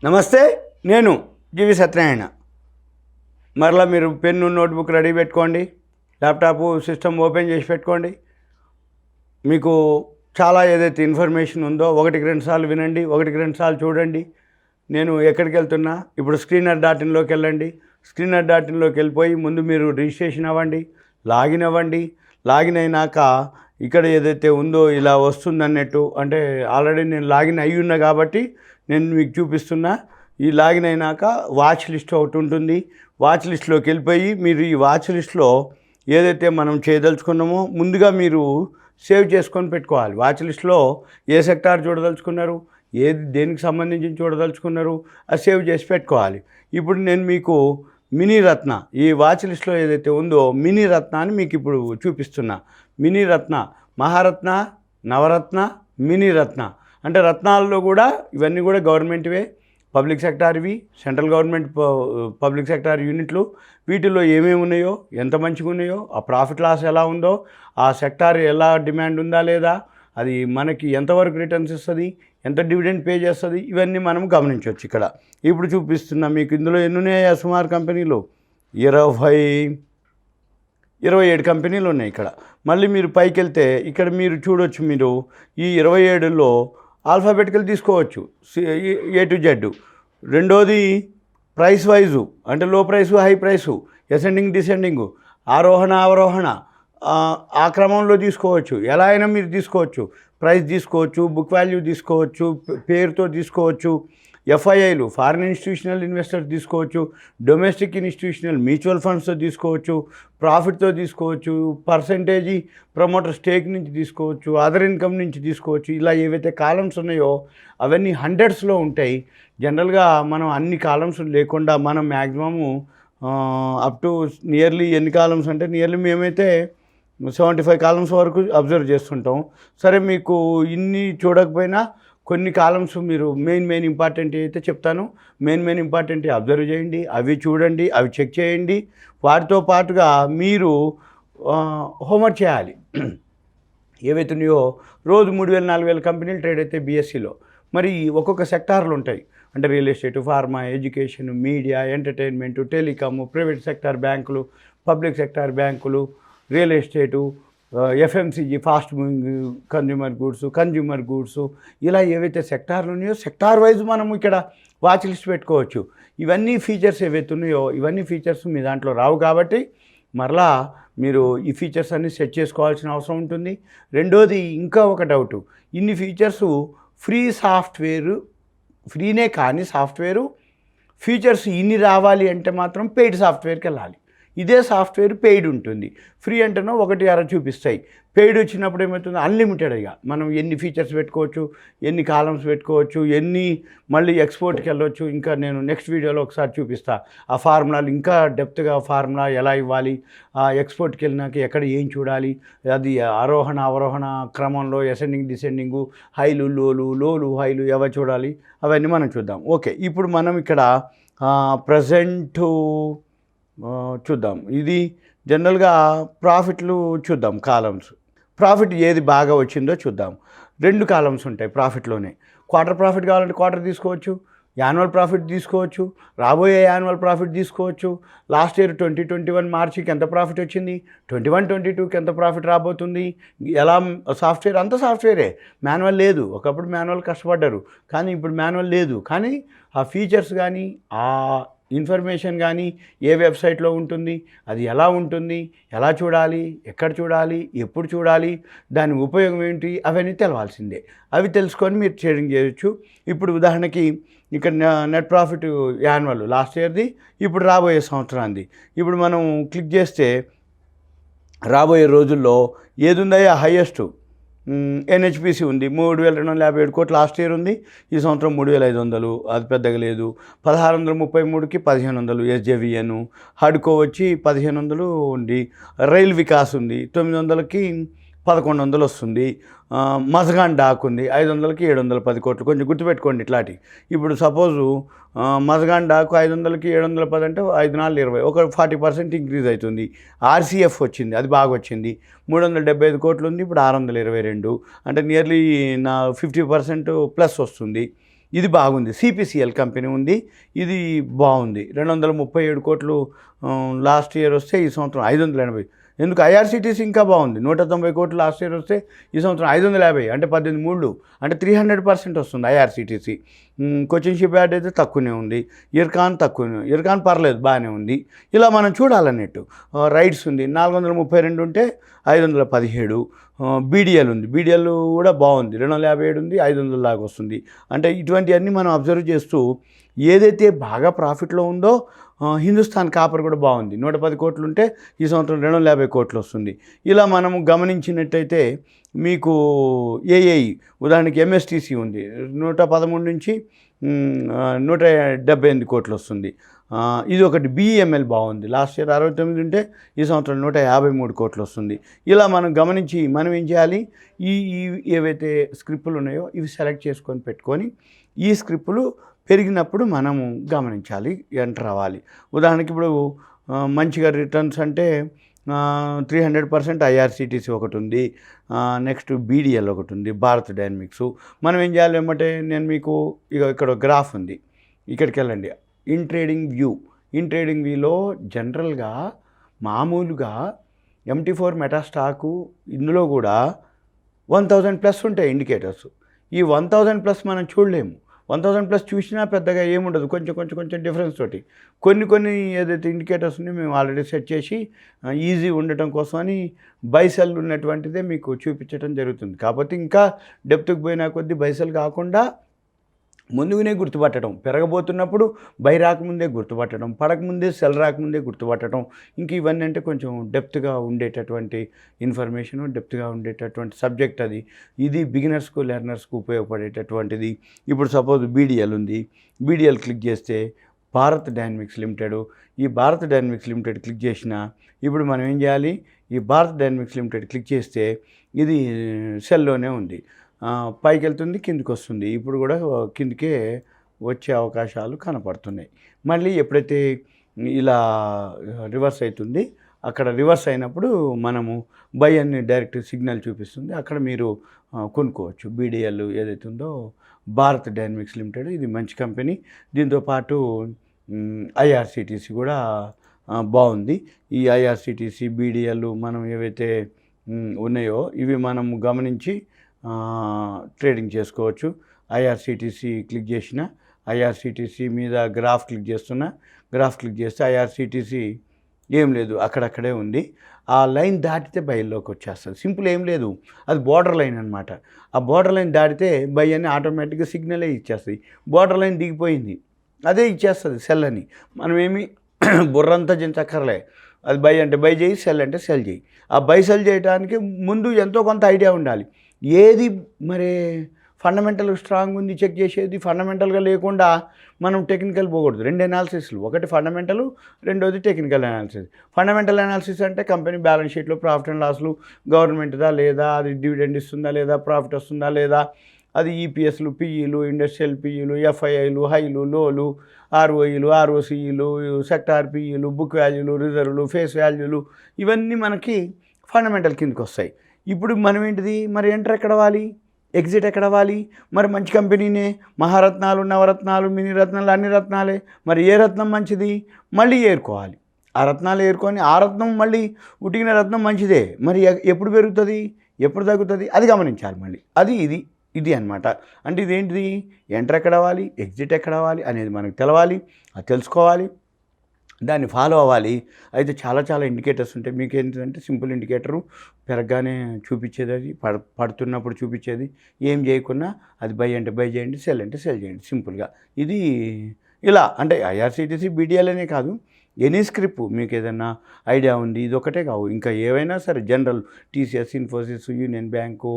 నమస్తే, నేను GVSatyanarayana. మరలా మీరు పెన్ను నోట్బుక్ రెడీ పెట్టుకోండి, ల్యాప్టాప్ సిస్టమ్ ఓపెన్ చేసి పెట్టుకోండి. మీకు చాలా ఏదైతే ఇన్ఫర్మేషన్ ఉందో ఒకటికి రెండు సార్లు వినండి, ఒకటికి రెండు సార్లు చూడండి. నేను ఎక్కడికి వెళ్తున్నా, ఇప్పుడు screener.inలోకి వెళ్ళండి. screener.inలోకి వెళ్ళిపోయి ముందు మీరు రిజిస్ట్రేషన్ అవ్వండి, లాగిన్ అవ్వండి. లాగిన్ అయినాక ఇక్కడ ఏదైతే ఉందో ఇలా వస్తుందన్నట్టు, అంటే ఆల్రెడీ నేను లాగిన్ అయ్యి ఉన్నా కాబట్టి నేను మీకు చూపిస్తున్నా. ఈ లాగిన్ అయినాక వాచ్ లిస్ట్ ఒకటి ఉంటుంది. వాచ్ లిస్ట్లోకి వెళ్ళిపోయి మీరు ఈ వాచ్ లిస్ట్లో ఏదైతే మనం చేయదలుచుకున్నామో ముందుగా మీరు సేవ్ చేసుకొని పెట్టుకోవాలి. వాచ్ లిస్ట్లో ఏ సెక్టార్ చూడదలుచుకున్నారు, ఏది దేనికి సంబంధించి చూడదలుచుకున్నారు, అది సేవ్ చేసి పెట్టుకోవాలి. ఇప్పుడు నేను మీకు మినీ రత్న, ఈ వాచ్ లిస్ట్లో ఏదైతే ఉందో మినీ రత్న అని మీకు ఇప్పుడు చూపిస్తున్నా. Mini Ratna, Maharatna, Navratna, mini Ratna. అంటే రత్నాల్లో కూడా ఇవన్నీ కూడా గవర్నమెంట్వే, పబ్లిక్ సెక్టార్వి, సెంట్రల్ గవర్నమెంట్ పబ్లిక్ సెక్టార్ యూనిట్లు. వీటిల్లో ఏమేమి ఉన్నాయో, ఎంత మంచిగా ఉన్నాయో, ఆ ప్రాఫిట్ లాస్ ఎలా ఉందో, ఆ సెక్టార్ ఎలా డిమాండ్ ఉందా లేదా, అది మనకి ఎంతవరకు రిటర్న్స్ ఇస్తుంది, ఎంత డివిడెండ్ పే చేస్తుంది, ఇవన్నీ మనం గమనించవచ్చు. ఇక్కడ ఇప్పుడు చూపిస్తున్నా మీకు. ఇందులో ఎన్ని ఉన్నాయా సుమారు కంపెనీలు? 27 కంపెనీలు ఉన్నాయి ఇక్కడ. మళ్ళీ మీరు పైకి వెళ్తే ఇక్కడ మీరు చూడవచ్చు. మీరు ఈ 27లో ఆల్ఫాబెటికల్ తీసుకోవచ్చు, A to Z. రెండోది ప్రైస్ వైజు, అంటే లో ప్రైసు, హై ప్రైసు, అసెండింగ్ డిసెండింగు, ఆరోహణ అవరోహణ, ఆ క్రమంలో తీసుకోవచ్చు. ఎలా అయినా మీరు తీసుకోవచ్చు. ప్రైస్ తీసుకోవచ్చు, బుక్ వాల్యూ తీసుకోవచ్చు, పేరుతో తీసుకోవచ్చు. FIIలు, ఫారిన్ ఇన్స్టిట్యూషనల్ ఇన్వెస్టర్స్ తీసుకోవచ్చు, డొమెస్టిక్ ఇన్స్టిట్యూషనల్ మ్యూచువల్ ఫండ్స్తో తీసుకోవచ్చు, ప్రాఫిట్తో తీసుకోవచ్చు, పర్సంటేజీ ప్రమోటర్ స్టేక్ నుంచి తీసుకోవచ్చు, అదర్ ఇన్కమ్ నుంచి తీసుకోవచ్చు. ఇలా ఏవైతే కాలమ్స్ ఉన్నాయో అవన్నీ హండ్రెడ్స్లో ఉంటాయి. జనరల్గా మనం అన్ని కాలమ్స్ లేకుండా మనం మ్యాక్సిమము అప్ టు నియర్లీ ఎన్ని కాలమ్స్ అంటే నియర్లీ మేమైతే 75 కాలమ్స్ వరకు అబ్జర్వ్ చేస్తుంటాం. సరే, మీకు ఇన్ని చూడకపోయినా కొన్ని కాలమ్స్ మీరు మెయిన్ ఇంపార్టెంట్ అయితే చెప్తాను. మెయిన్ ఇంపార్టెంట్ అబ్జర్వ్ చేయండి, అవి చూడండి, అవి చెక్ చేయండి. వాటితో పాటుగా మీరు హోంవర్క్ చేయాలి. ఏవైతున్నాయో రోజు 3000-4000 కంపెనీలు ట్రేడ్ అయితే BSEలో. మరి ఒక్కొక్క సెక్టార్లు ఉంటాయి. అంటే real estate, pharma, education, media, entertainment, telecom, private sector బ్యాంకులు, పబ్లిక్ సెక్టార్ బ్యాంకులు, real estate, FMCG, fast moving consumer goods, ఇలా ఏవైతే సెక్టార్లు ఉన్నాయో సెక్టార్ వైజ్ మనం ఇక్కడ వాచ్ లిస్ట్ పెట్టుకోవచ్చు. ఇవన్నీ ఫీచర్స్ ఏవైతే ఉన్నాయో ఇవన్నీ ఫీచర్స్ మీ దాంట్లో రావు కాబట్టి మరలా మీరు ఈ ఫీచర్స్ అన్నీ సెట్ చేసుకోవాల్సిన అవసరం ఉంటుంది. రెండోది ఇంకా ఒక డౌటు, ఇన్ని ఫీచర్సు ఫ్రీనే కానీ సాఫ్ట్వేరు ఫీచర్స్ ఇన్ని రావాలి అంటే మాత్రం పెయిడ్ సాఫ్ట్వేర్కి వెళ్ళాలి. ఇదే సాఫ్ట్వేర్ పెయిడ్ ఉంటుంది. ఫ్రీ అంటేనో 1-2 చూపిస్తాయి. పెయిడ్ వచ్చినప్పుడు ఏమవుతుంది, అన్లిమిటెడ్గా మనం ఎన్ని ఫీచర్స్ పెట్టుకోవచ్చు, ఎన్ని కాలమ్స్ పెట్టుకోవచ్చు, మళ్ళీ ఎక్స్పోర్ట్కి వెళ్ళవచ్చు. ఇంకా నేను నెక్స్ట్ వీడియోలో ఒకసారి చూపిస్తా ఆ ఫార్ములాలు, ఇంకా డెప్త్గా ఫార్ములా ఎలా ఇవ్వాలి, ఆ ఎక్స్పోర్ట్కి వెళ్ళినాక ఎక్కడ ఏం చూడాలి, అది ఆరోహణ అవరోహణ క్రమంలో అసెండింగ్ డిసెండింగు, హైలు లోలు హైలు ఎవరు చూడాలి, అవన్నీ మనం చూద్దాం. ఓకే, ఇప్పుడు మనం ఇక్కడ ప్రజెంటు చూద్దాం. ఇది జనరల్గా ప్రాఫిట్లు చూద్దాం. కాలమ్స్ ప్రాఫిట్ ఏది బాగా వచ్చిందో చూద్దాం. 2 కాలమ్స్ ఉంటాయి ప్రాఫిట్లోనే. క్వార్టర్ ప్రాఫిట్ కావాలంటే క్వార్టర్ తీసుకోవచ్చు, యాన్యువల్ ప్రాఫిట్ తీసుకోవచ్చు, రాబోయే యాన్యువల్ ప్రాఫిట్ తీసుకోవచ్చు. లాస్ట్ ఇయర్ 2021 మార్చికి ఎంత ప్రాఫిట్ వచ్చింది, 21-22కి ఎంత ప్రాఫిట్ రాబోతుంది, ఎలా సాఫ్ట్వేర్ అంతా సాఫ్ట్వేరే, మాన్యువల్ లేదు. ఒకప్పుడు మాన్యువల్ కష్టపడ్డారు, కానీ ఇప్పుడు మాన్యువల్ లేదు. కానీ ఆ ఫీచర్స్ కానీ ఆ ఇన్ఫర్మేషన్ కానీ ఏ వెబ్సైట్లో ఉంటుంది, అది ఎలా ఉంటుంది, ఎలా చూడాలి, ఎక్కడ చూడాలి, ఎప్పుడు చూడాలి, దాని ఉపయోగం ఏంటి, అవన్నీ తెలవాల్సిందే. అవి తెలుసుకొని మీరు ట్రేడింగ్ చేయొచ్చు. ఇప్పుడు ఉదాహరణకి ఇక్కడ నెట్ ప్రాఫిట్ యాన్యువల్ లాస్ట్ ఇయర్ది, ఇప్పుడు రాబోయే సంవత్సరానికి. ఇప్పుడు మనం క్లిక్ చేస్తే రాబోయే రోజుల్లో ఏది ఉందో హైయెస్ట్ NHPC ఉంది, 3257 కోట్లు లాస్ట్ ఇయర్ ఉంది. ఈ సంవత్సరం 3500, అది పెద్దగా లేదు. 1633కి 1500 SJVN, హడ్కో వచ్చి 1500 ఉంది. రైల్ వికాస్ ఉంది, 900కి 1100 వస్తుంది. మజగాన్ డాక్ ఉంది, 500కి 710 కోట్లు. కొంచెం గుర్తుపెట్టుకోండి ఇట్లాంటి. ఇప్పుడు సపోజు మజగాన్ డాక్ 500కి 710 అంటే 5×4 20, ఒక 40% ఇంక్రీజ్ అవుతుంది. RCF వచ్చింది, అది బాగా వచ్చింది, 375 కోట్లు ఉంది, ఇప్పుడు 622, అంటే నియర్లీ 50% ప్లస్ వస్తుంది. ఇది బాగుంది. సిపిసిఎల్ కంపెనీ ఉంది. ఇది బాగుంది. 237 కోట్లు లాస్ట్ ఇయర్ వస్తే ఈ సంవత్సరం 580. ఎందుకు ఐఆర్సిటీసీ ఇంకా బాగుంది. 190 కోట్లు లాస్ట్ ఇయర్ వస్తే ఈ సంవత్సరం 550, అంటే 18 మూళ్ళు, అంటే 300% వస్తుంది ఐఆర్సిటీసీ. కొచ్చిన్ షిప్ యార్డ్ అయితే తక్కువనే ఉంది. ఇర్కాన్ తక్కువనే, ఇర్కాన్ పర్లేదు బాగానే ఉంది. ఇలా మనం చూడాలన్నట్టు. రైడ్స్ ఉంది 432 ఉంటే 517. బీడిఎల్ ఉంది. బీడిఎల్ కూడా బాగుంది. 257 ఉంది, 500 లాగా వస్తుంది. అంటే ఇటువంటివన్నీ మనం అబ్జర్వ్ చేస్తూ ఏదైతే బాగా ప్రాఫిట్లో ఉందో హిందుస్థాన్ కాపర్ కూడా బాగుంది. 110 కోట్లు ఉంటే ఈ సంవత్సరం 250 కోట్లు వస్తుంది. ఇలా మనము గమనించినట్టయితే మీకు ఏఐ ఉదాహరణకి ఎంఎస్టీసీ ఉంది. 113 నుంచి 178 కోట్లు వస్తుంది. ఇది ఒకటి. బిఈఎంఎల్ బాగుంది. లాస్ట్ ఇయర్ 69 ఉంటే ఈ సంవత్సరం 153 కోట్లు వస్తుంది. ఇలా మనం గమనించి మనం ఏం చేయాలి, ఈ ఏవైతే స్క్రిప్టులు ఉన్నాయో ఇవి సెలెక్ట్ చేసుకొని పెట్టుకొని ఈ స్క్రిప్టులు పెరిగినప్పుడు మనము గమనించాలి, ఎంటర్ అవ్వాలి. ఉదాహరణకి ఇప్పుడు మంచిగా రిటర్న్స్ అంటే 300% ఐఆర్సిటీసీ ఒకటి ఉంది. నెక్స్ట్ బీడిఎల్ ఒకటి ఉంది, భారత్ డైనమిక్స్. మనం ఏం చేయాలి ఏమంటే, నేను మీకు ఇక్కడ గ్రాఫ్ ఉంది, ఇక్కడికి వెళ్ళండి. ఇన్ ట్రేడింగ్ వ్యూలో జనరల్గా మామూలుగా MT4 మెటా స్టాకు ఇందులో కూడా 1000+ ఉంటాయి ఇండికేటర్స్. ఈ 1000+ మనం చూడలేము. 1000+ చూసినా పెద్దగా ఏముండదు, కొంచెం డిఫరెన్స్ తోటి. కొన్ని ఏదైతే ఇండికేటర్స్ ఉన్నాయో మేము ఆల్రెడీ సెట్ చేసి ఈజీ ఉండటం కోసమని బైసెల్ ఉన్నటువంటిదే మీకు చూపించడం జరుగుతుంది. కాకపోతే ఇంకా డెప్త్కి పోయినా కొద్దీ బైసెల్ కాకుండా ముందుగానే గుర్తుపట్టడం, పెరగబోతున్నప్పుడు బై రాకముందే గుర్తుపట్టడం, పడకముందే సెల్ రాకముందే గుర్తుపట్టడం. ఇంక ఇవన్నీ అంటే కొంచెం డెప్త్గా ఉండేటటువంటి ఇన్ఫర్మేషను, డెప్త్గా ఉండేటటువంటి సబ్జెక్ట్ అది. ఇది బిగినర్స్కు లెర్నర్స్కు ఉపయోగపడేటటువంటిది. ఇప్పుడు సపోజ్ బీడిఎల్ ఉంది. బీడిఎల్ క్లిక్ చేస్తే భారత్ డైనమిక్స్ లిమిటెడ్. ఈ భారత్ డైనమిక్స్ లిమిటెడ్ క్లిక్ చేసిన ఇప్పుడు మనం ఏం చేయాలి, ఈ భారత్ డైనమిక్స్ లిమిటెడ్ క్లిక్ చేస్తే ఇది సెల్లోనే ఉంది. పైకి వెళ్తుంది, కిందికి వస్తుంది. ఇప్పుడు కూడా కిందికే వచ్చే అవకాశాలు కనపడుతున్నాయి. మళ్ళీ ఎప్పుడైతే ఇలా రివర్స్ అవుతుంది, అక్కడ రివర్స్ అయినప్పుడు మనము బై అని డైరెక్ట్ సిగ్నల్ చూపిస్తుంది. అక్కడ మీరు కొనుక్కోవచ్చు. బీడిఎల్ ఏదైతే ఉందో భారత్ డైనమిక్స్ లిమిటెడ్, ఇది మంచి కంపెనీ. దీంతోపాటు ఐఆర్సిటీసీ కూడా బాగుంది. ఈ ఐఆర్సిటీసీ, బీడిఎల్ మనం ఏవైతే ఉన్నాయో ఇవి మనం గమనించి ట్రేడింగ్ చేసుకోవచ్చు. ఐఆర్సిటీసీ క్లిక్ చేసిన, ఐఆర్సిటీసీ మీద గ్రాఫ్ క్లిక్ చేస్తున్నా, గ్రాఫ్ క్లిక్ చేస్తే ఐఆర్సిటీసీ ఏం లేదు, అక్కడక్కడే ఉంది. ఆ లైన్ దాటితే బైలోకి వచ్చేస్తుంది. సింపుల్, ఏం లేదు, అది బోర్డర్ లైన్ అనమాట. ఆ బోర్డర్ లైన్ దాటితే బై అని ఆటోమేటిక్గా సిగ్నలే ఇచ్చేస్తుంది. బోర్డర్ లైన్ దిగిపోయింది, అదే ఇచ్చేస్తుంది సెల్ అని. మనం ఏమి బుర్రంతా చించక్కర్లే. అది బై అంటే బై చేయి, సెల్ అంటే సెల్ చేయి. ఆ బై సెల్ చేయడానికి ముందు ఎంతో కొంత ఐడియా ఉండాలి. ఏది మరి ఫండమెంటల్ స్ట్రాంగ్ ఉంది చెక్ చేసేది. ఫండమెంటల్గా లేకుండా మనం టెక్నికల్ పోకూడదు. 2 అనాలిసిస్లు, ఒకటి ఫండమెంటల్, రెండోది టెక్నికల్ అనాలిసిస్. ఫండమెంటల్ అనాలిసిస్ అంటే కంపెనీ బ్యాలెన్స్ షీట్లో ప్రాఫిట్ అండ్ లాస్లు గవర్నమెంట్దా లేదా, అది డివిడెండ్ ఇస్తుందా లేదా, ప్రాఫిట్ వస్తుందా లేదా, అది ఈపీఎస్లు, పిఈలు, ఇండస్ట్రియల్ పిఈలు, ఎఫ్ఐఐలు, హైలు, లోలు, ఆర్ఓఈలు, ఆర్ఓసిఈలు, సెక్టార్ పిఈలు, బుక్ వాల్యూలు, రిజర్వ్లు, ఫేస్ వాల్యూలు, ఇవన్నీ మనకి ఫండమెంటల్ కిందకి వస్తాయి. ఇప్పుడు మనం ఏంటిది, మరి ఎంటర్ ఎక్కడ అవ్వాలి, ఎగ్జిట్ ఎక్కడ అవ్వాలి? మరి మంచి కంపెనీనే, మహారత్నాలు, నవరత్నాలు, మినీ రత్నాలు, అన్ని రత్నాలే. మరి ఏ రత్నం మంచిది, మళ్ళీ ఏరుకోవాలి. ఆ రత్నాలు ఏరుకొని ఆ రత్నం మళ్ళీ ఉటికిన రత్నం మంచిదే, మరి ఎప్పుడు పెరుగుతుంది, ఎప్పుడు తగ్గుతుంది, అది గమనించాలి. మళ్ళీ అది ఇది అనమాట. అంటే ఇదేంటిది, ఎంటర్ ఎక్కడ అవ్వాలి, ఎగ్జిట్ ఎక్కడ అవ్వాలి అనేది మనకు తెలవాలి, అది తెలుసుకోవాలి, దాన్ని ఫాలో అవ్వాలి. అయితే చాలా ఇండికేటర్స్ ఉంటాయి. మీకు ఏంటంటే సింపుల్ ఇండికేటరు పెరగగానే చూపించేది, అది పడుతున్నప్పుడు చూపించేది. ఏం చేయకున్నా అది బై అంటే బై చేయండి, సెల్ అంటే సెల్ చేయండి, సింపుల్గా. ఇది ఇలా అంటే ఐఆర్సిటీసీ, బీడిఎల్ అనే కాదు, ఎనీ స్క్రిప్ట్ మీకు ఏదైనా ఐడియా ఉంది, ఇది ఒకటే కావు, ఇంకా ఏవైనా సరే general TCS, Infosys, union bank,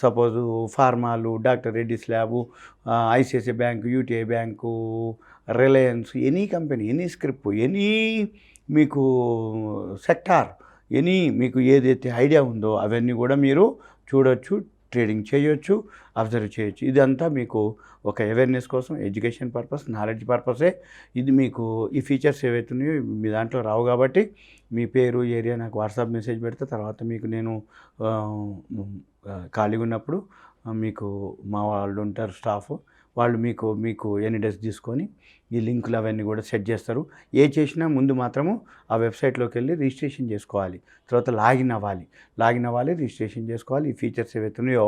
suppose ఫార్మాలు, doctor Reddy's lab, ICICI bank, UTI bank, Reliance, any company, any script, any మీకు సెక్టార్, ఎనీ మీకు ఏదైతే ఐడియా ఉందో అవన్నీ కూడా మీరు చూడొచ్చు, ట్రేడింగ్ చేయొచ్చు, అబ్జర్వ్ చేయొచ్చు. ఇదంతా మీకు ఒక అవేర్నెస్ కోసం, ఎడ్యుకేషన్ పర్పస్, నాలెడ్జ్ పర్పసే. ఇది మీకు ఈ ఫీచర్స్ ఏవైతే ఉన్నాయో మీ దాంట్లో రావు కాబట్టి మీ పేరు, ఏరియా నాకు వాట్సాప్ మెసేజ్ పెడితే తర్వాత మీకు నేను ఖాళీగా ఉన్నప్పుడు మీకు మా వాళ్ళు ఉంటారు స్టాఫ్, వాళ్ళు మీకు ఎనీ డేస్ తీసుకొని ఈ లింకులు అవన్నీ కూడా సెట్ చేస్తారు. ఏ చేసినా ముందు మాత్రము ఆ వెబ్సైట్లోకి వెళ్ళి రిజిస్ట్రేషన్ చేసుకోవాలి. తర్వాత లాగిన్ అవ్వాలి, రిజిస్ట్రేషన్ చేసుకోవాలి. ఈ ఫీచర్స్ ఏవైతే ఉన్నాయో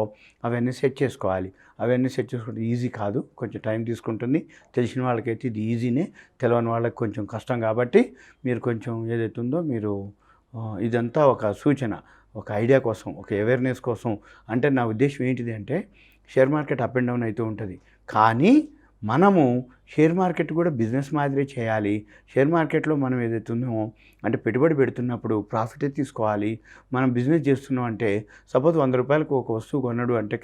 అవన్నీ సెట్ చేసుకోవాలి. అవన్నీ సెట్ చేసుకుంటే ఈజీ కాదు, కొంచెం టైం తీసుకుంటుంది. తెలిసిన వాళ్ళకైతే ఇది ఈజీనే, తెలియని వాళ్ళకి కొంచెం కష్టం. కాబట్టి మీరు కొంచెం ఏదైతే ఉందో మీరు ఇదంతా ఒక సూచన, ఒక ఐడియా కోసం, ఒక అవేర్నెస్ కోసం. అంటే నా ఉద్దేశం ఏంటిది అంటే, share market up and down అవుతూ ఉంటుంది, కానీ మనము షేర్ మార్కెట్ కూడా బిజినెస్ మాదిరి చేయాలి. షేర్ మార్కెట్లో మనం ఏదైతే ఉందో అంటే పెట్టుబడి పెడుతున్నప్పుడు ప్రాఫిటే తీసుకోవాలి. మనం బిజినెస్ చేస్తున్నాం అంటే సపోజ్ 100 రూపాయలకు ఒక వస్తువు కొన్నాడు అంటే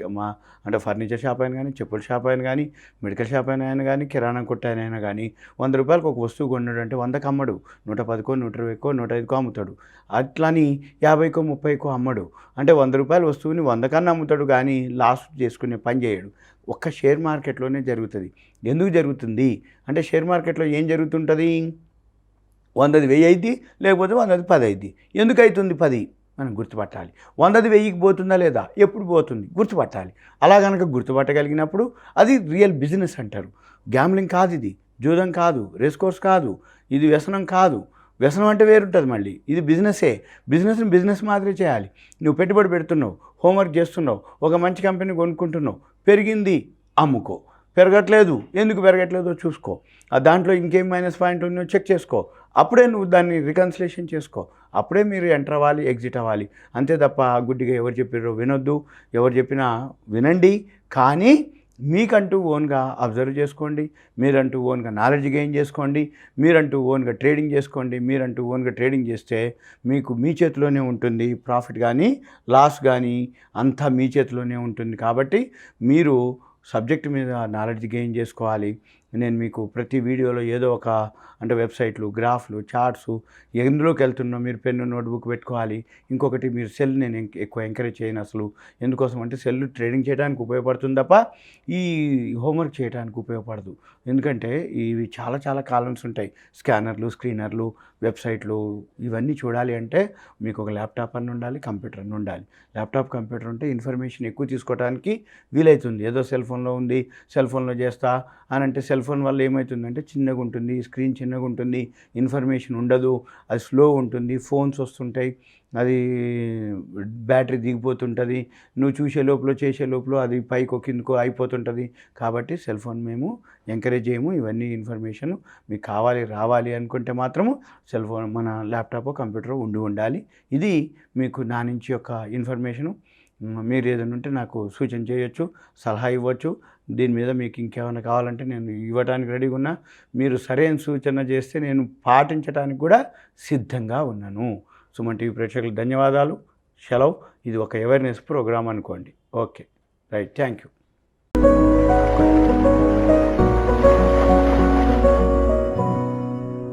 అంటే ఫర్నిచర్ షాప్ అయినా కానీ, చెప్పుల షాప్ అయినా కానీ, మెడికల్ షాప్ అయినా కానీ, కిరాణా కొట్టు అయినా కానీ 100 రూపాయలకు ఒక వస్తువు కొన్నాడు అంటే 100కి అమ్మడు, 110కో, 120కో, 105కో అమ్ముతాడు. అట్లని 50కో, 30కో అమ్మడు. అంటే 100 రూపాయల వస్తువుని 100 కన్నా అమ్ముతాడు, కానీ లాస్ చేసుకునే పని చేయడు. ఒక్క షేర్ మార్కెట్లోనే జరుగుతుంది. ఎందుకు జరుగుతుంది అంటే, షేర్ మార్కెట్లో ఏం జరుగుతుంటుంది, 100ది 1000 అయింది, లేకపోతే 100ది 10 అయింది. ఎందుకు అవుతుంది 10 మనం గుర్తుపట్టాలి. 100ది 1000కి పోతుందా లేదా, ఎప్పుడు పోతుంది గుర్తుపట్టాలి. అలా కనుక గుర్తుపట్టగలిగినప్పుడు అది రియల్ బిజినెస్ అంటారు. గ్యామ్లింగ్ కాదు, ఇది జూదం కాదు, రేస్ కోర్స్ కాదు, ఇది వ్యసనం కాదు. వ్యసనం అంటే వేరుంటుంది మళ్ళీ, ఇది బిజినెస్సే. బిజినెస్ని బిజినెస్ మాదిరి చేయాలి. నువ్వు పెట్టుబడి పెడుతున్నావు, హోంవర్క్ చేస్తున్నావు, ఒక మంచి కంపెనీ కొనుక్కుంటున్నావు, పెరిగింది అమ్ముకో, పెరగట్లేదు ఎందుకు పెరగట్లేదో చూసుకో, దాంట్లో ఇంకేం మైనస్ పాయింట్ ఉందో చెక్ చేసుకో, అప్పుడే నువ్వు దాన్ని రికన్సిలేషన్ చేసుకో. అప్పుడే మీరు ఎంటర్ అవ్వాలి, ఎగ్జిట్ అవ్వాలి. అంతే తప్ప గుడ్డిగా ఎవరు చెప్పారో వినొద్దు, ఎవరు చెప్పినా వినండి. కానీ మీకంటూ ఓన్గా అబ్జర్వ్ చేసుకోండి, మీరంటూ ఓన్గా నాలెడ్జ్ గెయిన్ చేసుకోండి, మీరంటూ ఓన్గా ట్రేడింగ్ చేసుకోండి. మీరంటూ ఓన్గా ట్రేడింగ్ చేస్తే మీకు మీ చేతిలోనే ఉంటుంది. ప్రాఫిట్ కానీ లాస్ కానీ అంతా మీ చేతిలోనే ఉంటుంది. కాబట్టి మీరు సబ్జెక్ట్ మీద నాలెడ్జ్ గెయిన్ చేసుకోవాలి. నేను మీకు ప్రతి వీడియోలో ఏదో ఒక అంటే వెబ్సైట్లు, గ్రాఫ్లు, చార్ట్స్ ఎందులోకి వెళ్తున్నా మీరు పెన్ను నోట్బుక్ పెట్టుకోవాలి. ఇంకొకటి, మీరు సెల్ నేను ఎక్కువ ఎంకరేజ్ చేయను అసలు. ఎందుకోసం అంటే సెల్ ట్రేడింగ్ చేయడానికి ఉపయోగపడుతుంది తప్ప ఈ హోంవర్క్ చేయడానికి ఉపయోగపడదు. ఎందుకంటే ఇవి చాలా చాలా కాలమ్స్ ఉంటాయి. స్కానర్లు, స్క్రీనర్లు, వెబ్సైట్లు ఇవన్నీ చూడాలి అంటే మీకు ఒక ల్యాప్టాప్ అని ఉండాలి, కంప్యూటర్ అని ఉండాలి. ల్యాప్టాప్, కంప్యూటర్ ఉంటే ఇన్ఫర్మేషన్ ఎక్కువ తీసుకోవడానికి వీలవుతుంది. ఏదో సెల్ ఫోన్లో ఉంది, సెల్ ఫోన్లో చేస్తా అని అంటే సెల్ ఫోన్ వల్ల ఏమవుతుందంటే చిన్నగా ఉంటుంది, స్క్రీన్ చిన్నగా ఉంటుంది, ఇన్ఫర్మేషన్ ఉండదు, అది స్లో ఉంటుంది, ఫోన్స్ వస్తుంటాయి, అది బ్యాటరీ దిగిపోతుంటుంది, నువ్వు చూసే లోపల చేసే లోపల అది పైకో కిందకో అయిపోతుంటుంది. కాబట్టి సెల్ ఫోన్ మేము ఎంకరేజ్ చేయము. ఇవన్నీ ఇన్ఫర్మేషన్ మీకు కావాలి, రావాలి అనుకుంటే మాత్రము సెల్ ఫోన్, మన ల్యాప్టాప్, కంప్యూటర్ ఉండాలి. ఇది మీకు నా నుంచి యొక్క ఇన్ఫర్మేషను. మీరు ఏదైనా ఉంటే నాకు సూచన చేయొచ్చు, సలహా ఇవ్వచ్చు. దీని మీద మీకు ఇంకేమైనా కావాలంటే నేను ఇవ్వడానికి రెడీగా ఉన్నా. మీరు సరైన సూచన చేస్తే నేను పాటించడానికి కూడా సిద్ధంగా ఉన్నాను. సుమన్ టీవీ ప్రేక్షకులకు ధన్యవాదాలు, సెలవు. ఇది ఒక అవేర్నెస్ ప్రోగ్రామ్ అనుకోండి. Okay, right, thank you.